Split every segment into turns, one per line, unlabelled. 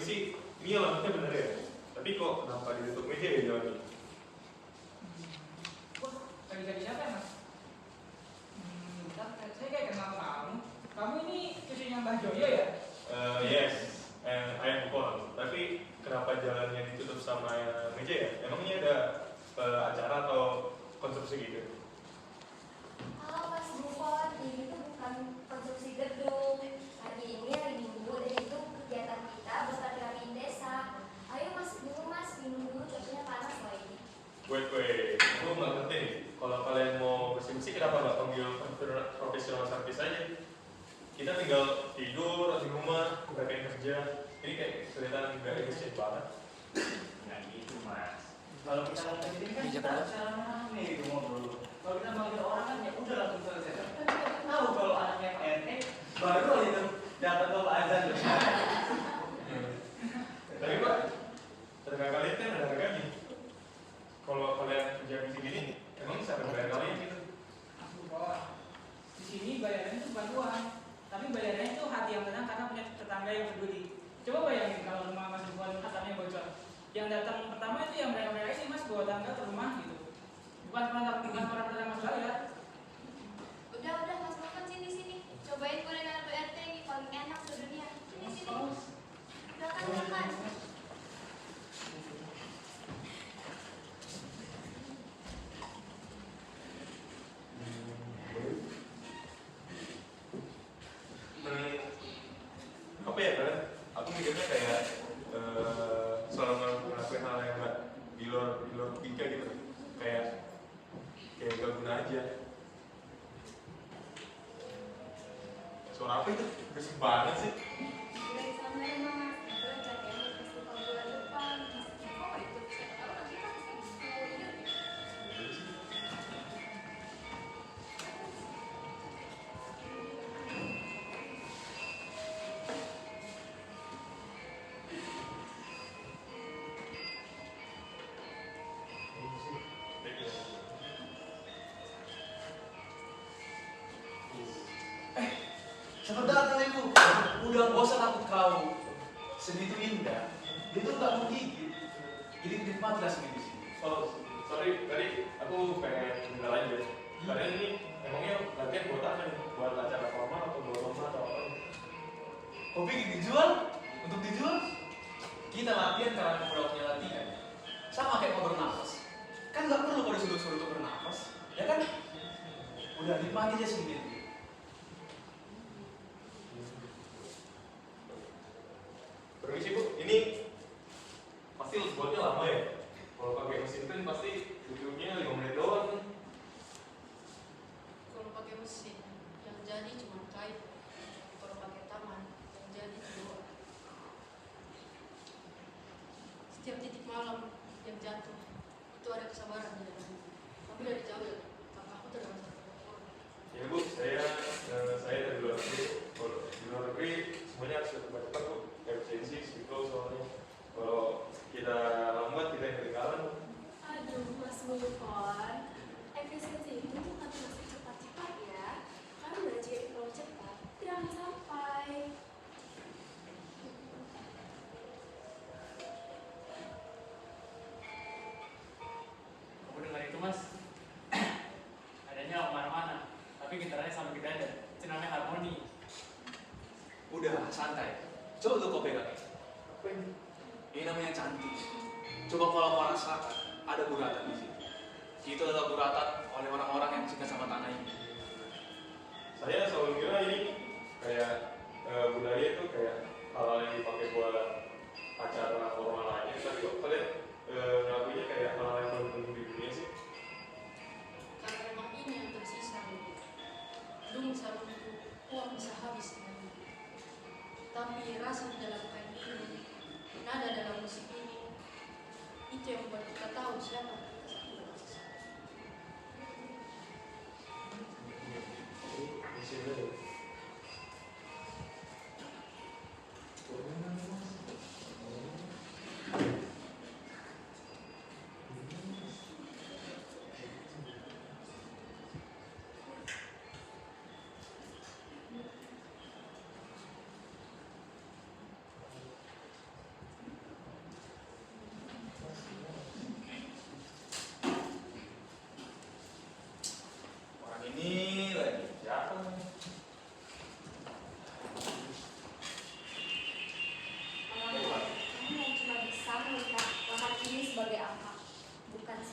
sih ini alamatnya bener ya. Tapi kok kenapa ditutup meja ya jalannya?
Wah, lagi siapa ya mas? Saya kayak kenal kamu. Kamu ini cucunya Mbah Joyo ya?
Yes, I am Pon. Tapi kenapa jalannya ditutup sama meja ya? Emangnya ada acara atau konstruksi gitu?
Halo Mas Bufon, ini tuh bukan konstruksi gedung. Hari ini hari Minggu dan itu kegiatan kita bersilaturahmi desa. Ayo masuk dulu mas, minum dulu, cuacanya panas loh ini.
Wait, aku nggak ngerti nih. Kalau kalian mau bersih-bersih, kenapa nggak panggil profesional servis aja? Kita tinggal tidur di rumah, nggak kayak kerja. Ini kayak kelihatan nggak efisien banget.
Nggak gitu mas. Kalau kita mau pengen kan kita secara rame gitu ngobrol. Kalau kita manggil orang kan ya udah langsung selesai. Kan kita tahu kalau anaknya Pak RT baru itu dapat bawa azan.
Tapi Pak, tenaga kalian kan ada harganya. Kalau kalian kerja di sini, emang bisa bayar kalian gitu?
Aku bawa. Di sini bayarannya itu bukan uang, tapi bayarannya itu hati yang tenang karena punya tetangga yang peduli. Coba bayangin kalau rumah Mas Bufon atapnya bocor. Yang datang pertama itu yang mereka ini mas bawa tangga ke rumah gitu. Bukan orang pertama Mas bayar.
Udah Mas Bufon sini. Cobain gorengan BRT ini paling enak sedunia. Sini. Silakan.
Apa ya kan? Aku mikirnya kayak selalu ngelakuin hal yang nggak di luar logika gitu, kayak gak guna aja. Suara apa itu? Berisik banget sih.
Dari sana ya mas, kebetulan jadinya festival bulan depan. Oh ikut, siapa tahu nanti kan bisa yuk.
Selamat datang ibu. Udah bosan aku kau. Segitu indah. Dia tuh nggak mau gigit. Jadi nikmatlah sini di sini.
Oh, sorry, tadi aku pengen dengar aja. Kalian ini emangnya latihan buat apa nih? Buat acara formal atau buat lomba atau apa?
Kopi dijual? Untuk dijual? Kita latihan karena udah punya latihan. Sama kayak mau bernafas. Kan nggak perlu kalau disuruh-suruh untuk bernafas, ya kan? Udah nikmati aja sendiri.
Permisi Bu, ini pasti buatnya lama ya? Kalau pakai mesin kan pasti duduknya 5 menit doang nih.
Kalau pakai mesin yang jadi cuma kait, kalau pakai tangan yang jadi dua. Setiap titik malam yang jatuh itu ada kesabaran di dalamnya. Tapi dari jauh ya, kakakku terdapat satu.
Ya Bu, saya dari luar negeri. Kalau di luar negeri semuanya harus cepat-cepat Bu. Efisiensi, siklo soalnya. Kalau kita lambat kita yang ketinggalan.
Aduh Mas Bufon, efisiensi itu bukan termasuk cepat-cepat ya. Karena jika terlalu cepat, tidak akan sampai.
Aku dengar itu mas. Adanya mana-mana, tapi gitarnya sama kita ada. Itu namanya harmoni.
Udah santai. Coba tuh kau pegang.
Apa ini?
Ini namanya cantik. Coba kalau kau rasakan, ada guratan di sini. Itu adalah guratan oleh orang-orang yang cinta sama tanah ini.
Saya selalu kira ini kayak budaya itu kayak hal yang dipakai buat acara formal aja. Tapi kok kalian ngelakuinnya kayak hal yang belum tentu di dunia sih?
Karena memang ini yang tersisa. Belum bisa untuk uang bisa habis dengan ini. Tapi rasa di dalam kain ini, nada dalam musik ini, itu yang membuat kita tahu siapa kita sebenarnya.
Di sini.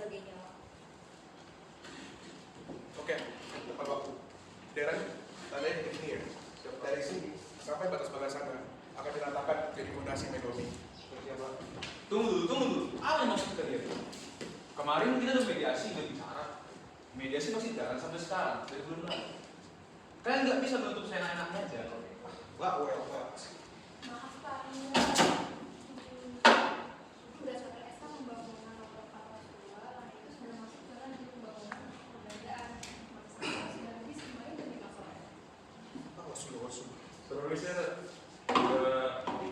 sebagainya.
Oke, tepat waktu. Darren, tandanya di sini ya. Dari sini sampai batas pagar sana akan diratakan jadi fondasi Medomi.
Tunggu dulu. Apa yang maksud kalian? Kemarin kita udah mediasi, udah bicara. Mediasi masih jalan sampai sekarang, dari bulan lalu. Kalian nggak bisa menutup saya enaknya aja.
Wah, well.
Maaf Pak, berdasarkan SK pembangunan nomor 42, lahan itu sudah masuk dalam pembangunan perbelanjaan. Masalah sudah habis kemarin dari masalahnya.
Wasul.
Sebelumnya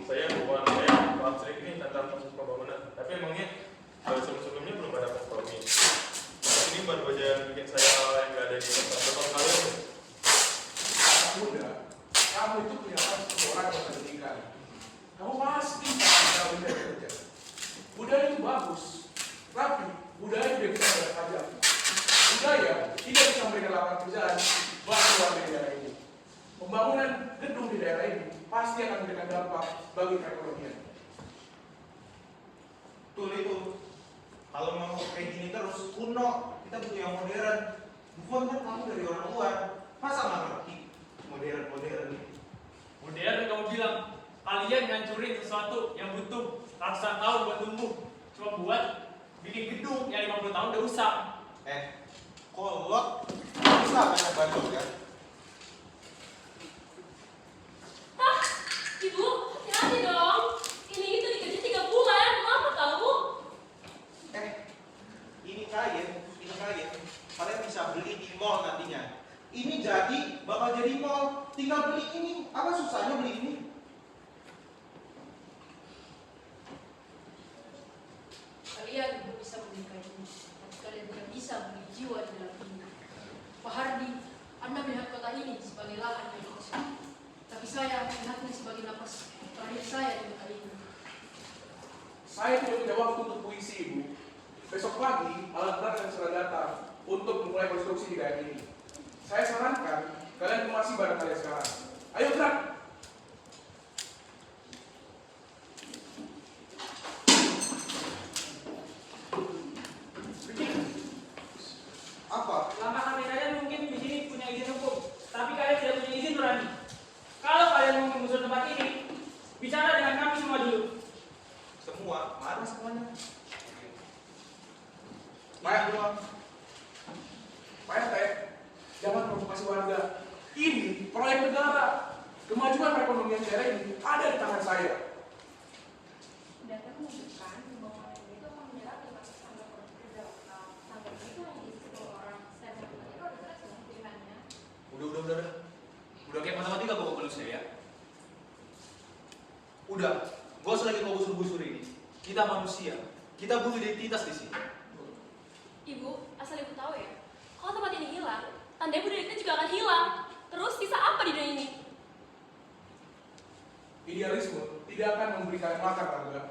saya bukan saya abstrak ini tentang proses pembangunan, tapi emangnya sebelumnya belum ada kompromi. Ini baru aja yang bikin saya yang nggak ada di tempat kalian.
Muda, kamu itu punya seorang yang pendidikan. Kamu pasti bisa belajar kerja. Budaya itu bagus, tapi budaya tidak bisa berpajak. Budaya tidak bisa memberikan lapangan pekerjaan bagi warga di daerah ini. Pembangunan gedung di daerah ini pasti akan memberikan dampak bagi perekonomian.
Betul itu. Kalau mau kayak gini terus kuno, kita butuh yang modern. Bukan kan kamu dari orang luar, masa nggak ngerti modern nih?
Modern kamu bilang, kalian ngancurin sesuatu yang butuh ratusan tahun buat tumbuh. Cuma buat bikin gedung yang 50 tahun udah rusak.
Kolot bisa banyak bantu kan?
Ibu, hati-hati dong. Ini itu dikerja 3 bulan. Lama kamu?
Ini kain. Kalian bisa beli di mall nantinya. Ini bakal jadi mall. Tinggal beli ini. Apa susahnya beli ini?
Kalian belum bisa beli kain ini, tapi kalian tidak bisa beli jiwa di dalam ini. Pak Hardi, Anda melihat kota ini sebagai lahan yang kosong. Tapi saya melihatnya sebagai napas terakhir saya di kota ini.
Saya tidak punya waktu untuk puisi, Ibu. Besok pagi, alat berat yang sudah datang untuk memulai konstruksi di daerah ini. Saya sarankan kalian kemasi barang kalian sekarang. Ayo gerak!
Apa?
Langkah kami kalian mungkin di sini punya izin hukum, tapi kalian tidak punya izin nurani. Kalau kalian mau menggusur tempat ini, bicara dengan kami semua dulu.
Semua? Mana semuanya?
Pak RT, jangan provokasi warga. Ini proyek negara. Kemajuan perekonomian daerah ini ada di tangan saya.
Data menunjukkan pembangunan ini itu akan menyerap 5 orang kerja lokal. Sampai itu hanya diisi 10 orang. Saya menurut itu ada jelas dengan pilihannya.
Udah. Udah kayak matematika bawa manusia ya. Udah, gak usah lagi kau busur-busur ini. Kita manusia, kita butuh identitas di sini.
Ibu, asal ibu tahu ya, kalau tempat ini hilang, tanda budaya kita juga akan hilang. Terus sisa apa di dunia ini?
Idealisme tidak akan memberi kalian makan, warga.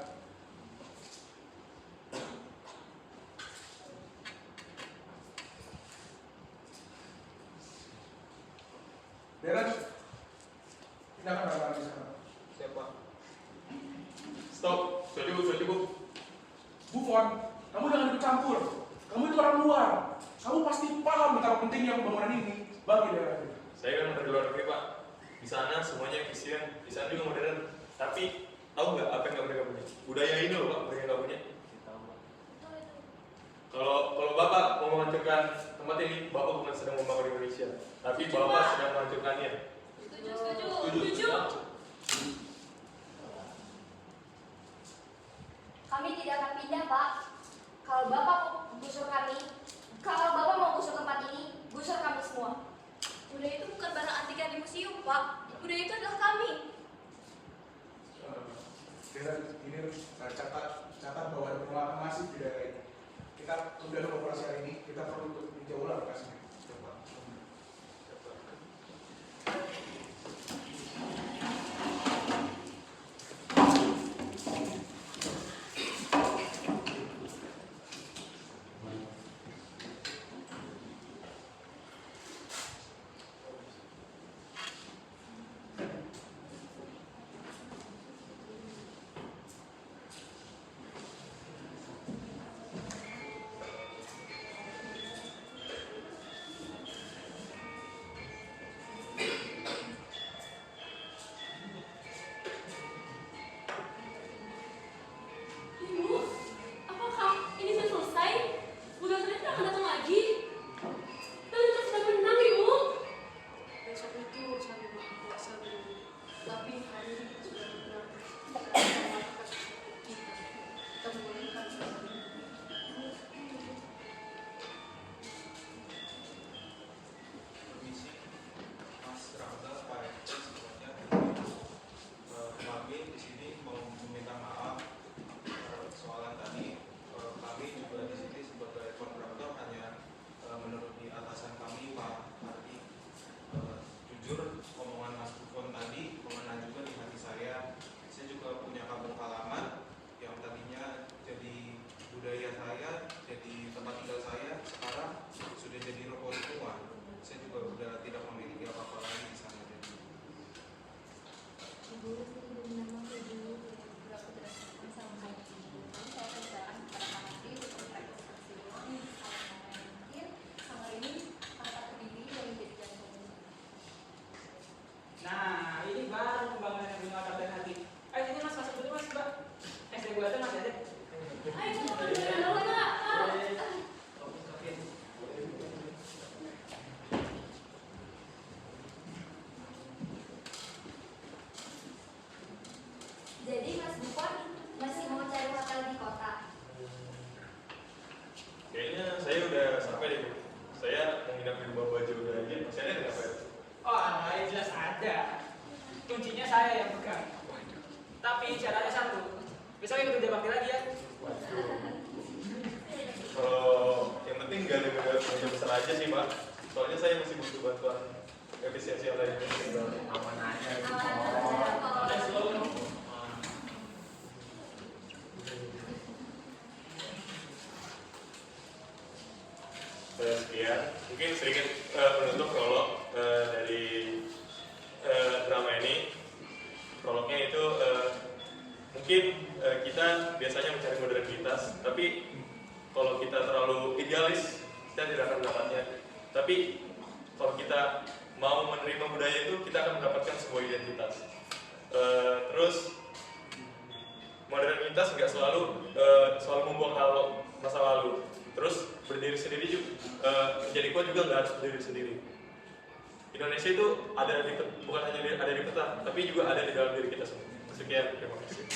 Darren, pindahkan barang di sana.
Siapa?
Stop, sudah cukup.
Buffon, kamu jangan ikut campur. Kamu itu orang luar. Kamu pasti paham betapa pentingnya pembangunan ini bagi daerah ini.
Saya kan dari luar negeri Pak. Di sana semuanya efisien, di sana juga modern. Tapi tahu nggak apa yang mereka punya? Budaya ini loh Pak, mereka nggak punya. Kalau Bapak mau menghancurkan tempat ini, Bapak bukan sedang membangun Indonesia, tapi Bapak sedang menghancurkannya.
Setuju.
Kami tidak akan pindah, Pak. Kalau Bapak mau gusur tempat ini, gusur kami semua.
Budaya itu bukan barang antik yang di museum, Pak. Budaya itu adalah kami.
Darren, ini catat bahwa ada penolakan masif di daerah ini. Kita sudah operasi hari ini, kita perlu untuk tinjau ulang lokasinya.
Besok ikut kerja bakti lagi ya.
Kalau yang penting nggak ada beda besar aja sih Pak. Soalnya saya masih butuh bantuan efisiensi yang lainnya.
Aman aja.
Udah slow.
Sekian, mungkin sedikit penutup prolog dari drama ini. Prolognya itu mungkin kita biasanya mencari modernitas, tapi kalau kita terlalu idealis, kita tidak akan mendapatnya. Tapi kalau kita mau menerima budaya itu, kita akan mendapatkan sebuah identitas. Terus modernitas nggak selalu membuang hal masa lalu. Terus berdiri sendiri juga, menjadi kuat juga nggak harus berdiri sendiri. Indonesia itu bukan hanya ada di peta, tapi juga ada di dalam diri kita semua. Sekian, terima kasih.